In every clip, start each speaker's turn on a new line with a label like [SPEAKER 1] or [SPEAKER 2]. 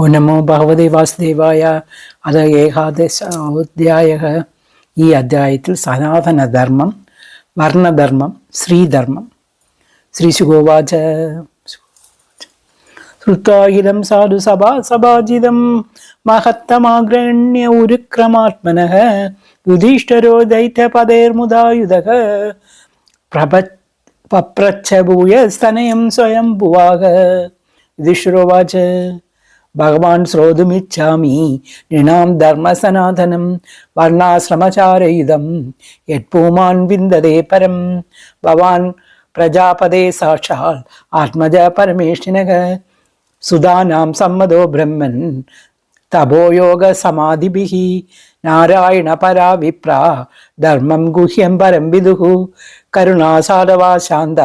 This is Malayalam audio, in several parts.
[SPEAKER 1] ഓ നമോ ഭഗവതേ വാസുദേവായ. അത് ഏകാദശാധ്യായ. ഈ അധ്യായത്തിൽ സനാതനധർമ്മം, വർണ്ണധർമ്മം, ശ്രീധർമ്മം. ശ്രീശുഗോവാച ശ്രുത്വാഹിതം സാധു സഭാജിതം മഹത്തമാഗ്രണ്യ ഉരുക്രമാത്മനഃ യുധിഷ്ഠിരോ ദൈത്യപദേർമുദായുധഃ പപ്രച്ഛഭൂയസ്തനയം സ്വയം ഭുവാഹ. യുധിഷ്ഠിരോവാച ഭഗവാൻ ശ്രോതുമിച്ഛാമി നൃണാം ധർമ്മസനാതനം വർണ്ണാശ്രമചാരയുധം യത്പൂമാൻ വിന്ദതേ പരം. ഭവാൻ പ്രജാപതേ സാക്ഷാൽ ആത്മജ പരമേഷ്ഠിനഃ സുധാനാം സമ്മതോ ബ്രഹ്മൻ തപോയോഗ സമാധിഭിഃ നാരായണ പരാ വിപ്ര ധർമ്മം ഗുഹ്യം പരം വിദുഃ കരുണാസാധവാ ശാന്ത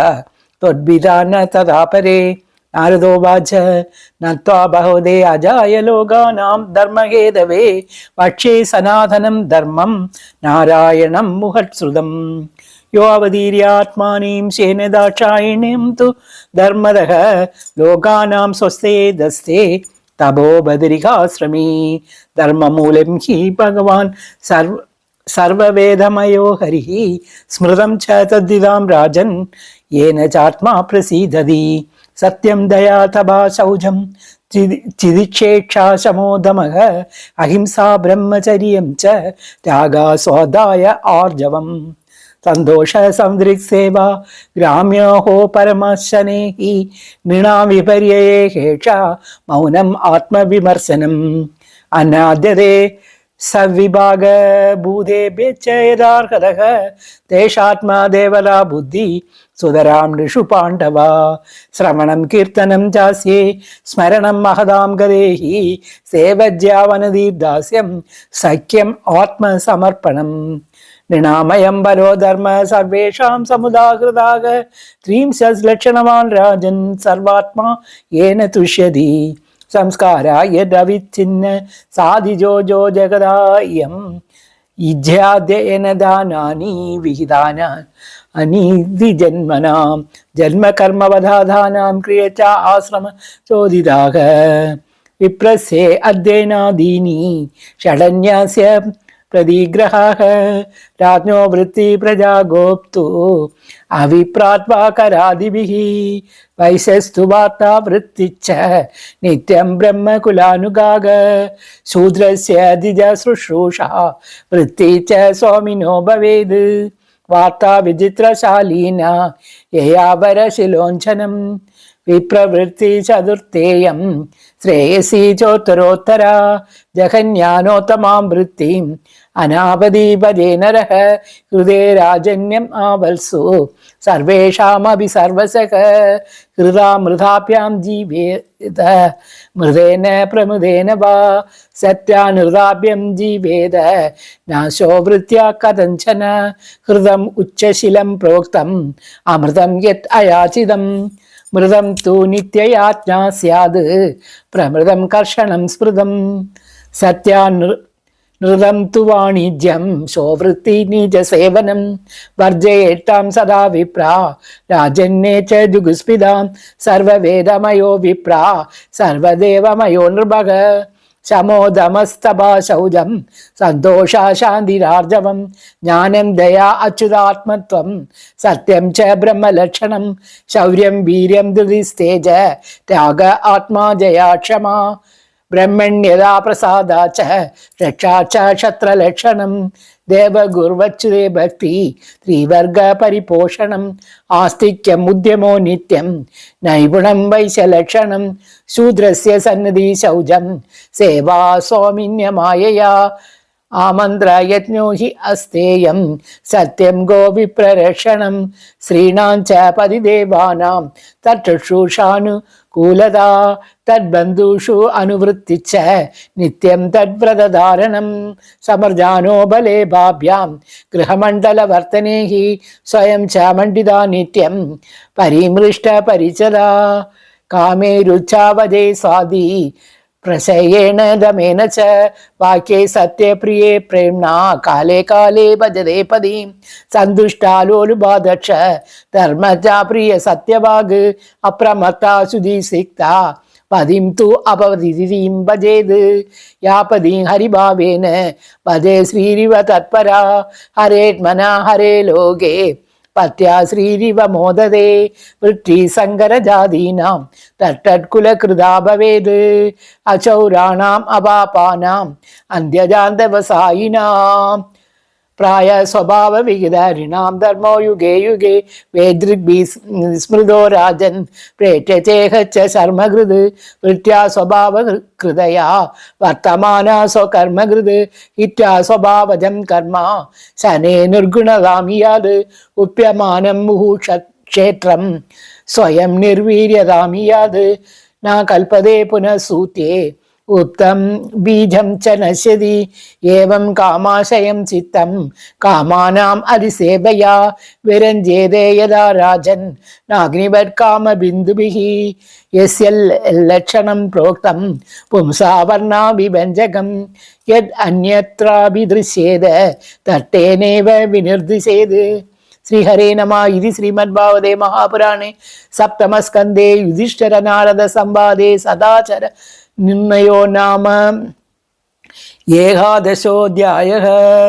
[SPEAKER 1] ത്വദ്വിധാന തഥാ പരേ. നാരദോവാച നത്വാ ഭഗവതേ അജായ ലോകാനാം ധർമ്മഹേതവേ പക്ഷേ സനാതനം ധർമ്മം നാരായണം മുഹത്സൃതം യോ അവതീര്യാത്മാനീം ശേന ദാക്ഷായണ്യം തു ധർമ്മദഃ ലോകാനാം സ്വസ്തേ ദസ്തേ തപോ ബദരികാശ്രമീ. ധർമ്മമൂലം ഹി ഭഗവാൻ സർവവേദമയോ ഹരിഃ സ്മൃതം ച തദ്വിദാം രാജൻ യേന ചാത്മാ പ്രസീദതി. സത്യം ദയാ തപാ ശൗചം ചിദിക്ഷേക്ഷാ ശമോദമഃ അഹിംസാ ബ്രഹ്മചര്യം ച ത്യാഗാ സ്വാദായ ആർജവം. സന്തോഷ സംദൃക്സേവ ഗ്രാമ്യോഹോ പരമശനേഹി നൃണാം വിപര്യയേ ഹേഷ മൗനം ആത്മവിമർശനം. അനാദ്യതേ സവിഭാഗ ഭൂതേഭ്യചേദാർഹതഃ തേഷാത്മാ ദേവതാ ബുദ്ധി സുതരാം നൃഷു പാണ്ഡവ. ശ്രവണം കീർത്തനം ചാസ്യേ സ്മരണം മഹതാം ഗതേഹി സേവജ്യാവനദീർദാസ്യം സഖ്യം ആത്മസമർപ്പണം. നൃണാമയം പരോ ധർമ്മ സർവേഷാം സമുദാഹൃതാഃ ത്രീംശലക്ഷണവാൻ രാജൻ സർവാത്മാ യേന തുഷ്യതി. സംസ്കാരായ രവിച്ഛിന്ന സാധിജോ ജോ ജഗദായം ഇജ്യാദ്യേന ദാനാനി വിഹിതാന അനീതി ജന്മനാം ജന്മകർമ്മവധാധാനാം ക്രിയച്ച ആശ്രമ ചോദിതാഃ. വിപ്രസ്യേ അദ്യേനാദീനി ഷഡന്യാസ്യ പ്രതിഗ്രഹാഃ രാജ്ഞോ വൃത്തി പ്രജാ ഗോപ്തു അവിപ്രാത്വാ കരാദിഭിഃ വൈശസ്തു വാർത്താ വൃത്തിച്ച നിത്യം ബ്രഹ്മകുലാനുഗാഃ ശൂദ്രസ്യ ദ്വിജ ശുശ്രൂഷാ വൃത്തി ച സ്വാമിനോ ഭവേത് വാർത്താ വിചിത്രശാലീന യയാവരശിലോഞ്ചനം വിപ്രവൃത്തി ചതുർത്ഥേയം ശ്രേയസി ചോത്തരോത്തര ജഹന്യാനോത്തമാം വൃത്തിം അനാപദീപജേ നരഃ ഹൃദേ രാജന്യം ആവത്സു സർവേഷാമപി സർവസഃ ഹൃദാമൃതാഭ്യാം ജീവേത മൃതേന പ്രമുദേന വാ സത്യാനൃതാഭ്യം ജീവേത നാശോ വൃത്യാ കഥഞ്ചന ഹൃദം ഉച്ചശിലം പ്രോക്തം അമൃതം യത് അയാചിതം മൃതം തു നിത്യയാജ്ഞാ സ്യാത് പ്രമൃതം കർഷണം സ്മൃതം സത്യാനൃതം തു വാണിജ്യം സോവൃത്തി നിജസേവനം വർജയേട്ടാം സദാ വിപ്രാ രാജന്യേ ച ജുഗുസ്മിതാം സർവവേദമയോ വിപ്രാ സർവദേവമയോ നൃപഃ ശമോദമസ്തഭാ ശൗചം സന്തോഷാ ശാന്തിരാർജവം ജ്ഞാനം ദയാ അച്യുതാത്മത്വം സത്യം ച ബ്രഹ്മലക്ഷണം ശൗര്യം വീര്യം ധൃതിസ്തേജ ത്യാഗ ആത്മാ ജയാ ക്ഷമാ ബ്രഹ്മണ്യതാ പ്രസാദാ ച രക്ഷാ ച ക്ഷത്രലക്ഷണം ദേവഗുർവച്യുതേ ഭക്തി ത്രിവർഗ പരിപോഷണം ആസ്തിക്യം ഉദ്യമോ നിത്യം നൈപുണം വൈശ്യലക്ഷണം ശൂദ്രസ്യ സന്നദ്ധി ശൗചം സേവാ സ്വാമിന്യമായയാ ആമന്ത്രയജ്ഞോ ഹി അസ്തേയം സത്യം ഗോവിപ്രരക്ഷണം ശ്രീണാം ച പരിദേവാനാം തട്ടുഷൂഷാനുകൂലതാ തദ്ബന്ധുഷു അനുവൃത്തിച്ച നിത്യം തദ്വ്രതധാരണം സമർജാനോ ബലേ ഭാഭ്യാം ഗൃഹമണ്ഡലവർത്തനേ ഹി സ്വയം ച മണ്ഡിതാ നിത്യം പരിമൃഷ്ട പരിചരാ കാമേ രുച്ചാവജേ സ്വാദി പ്രശയേണ ദമേന ച വാക്യേ സത്യപ്രിയേ പ്രേംണാ കാലേ കാലേ ഭജതേ പദീം സന്തുഷ്ടാലോലുപാദക്ഷ ധർമ്മജാ പ്രിയ സത്യവാഗ് അപ്രമത്താ ശുചിസിക്ത பதிம் து அபவதிதிம் பஜேது யாபதிம் ஹரிபாவேன பஜே ஸ்ரீரிவ தத்பரா ஹரேத்மனா ஹரே லோகே பத்யா ஸ்ரீரிவ மோததே விருட்டி சங்கர ஜாதீனாம் தட்டட்குல கிருதா பவேது அச்சௌராணாம் அபாபானாம் அந்தியஜாந்தவசாயினாம் प्राय स्वभाव विगिधारिणां धर्मो युगे युगे वेदृग्भि स्मृतो राजन् प्रेट्यतेह च शर्मकृद् वृत्त्या स्वभाव कृतया वर्तमाना स्वकर्मकृद् इत्या स्वभावजं कर्म शने निर्गुणगामि याद् उप्यमानं मुहुः क्षेत्रं स्वयं निर्वीर्यगामि याद् न कल्पते पुनः सूते उत्तम बीजं च नश्यति एवं कामाशयं चित्तं कामानाम् अधिसेवया विरञ्जेते यदा राजन् नाग्निवत् कामबिन्दुभिः यस्य लक्षणं प्रोक्तं पुंसा वर्णाभिव्यञ्जकं यद् अन्यत्राभिदृश्येत तत्तेनैव विनिर्दिशेत् श्रीहरे नमः। इति श्रीमद्भागवते महापुराणे सप्तमस्कन्धे युधिष्ठिर नारद संवादे सदाचर निर्णयो नाम एकादशोऽध्यायः।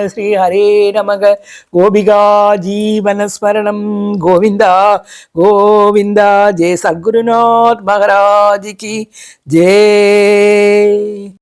[SPEAKER 1] श्रीहरे नमः। गोपिका जीवनस्मरणं गोविन्द गोविन्द। जय सद्गुरुनाथ महाराज की जय।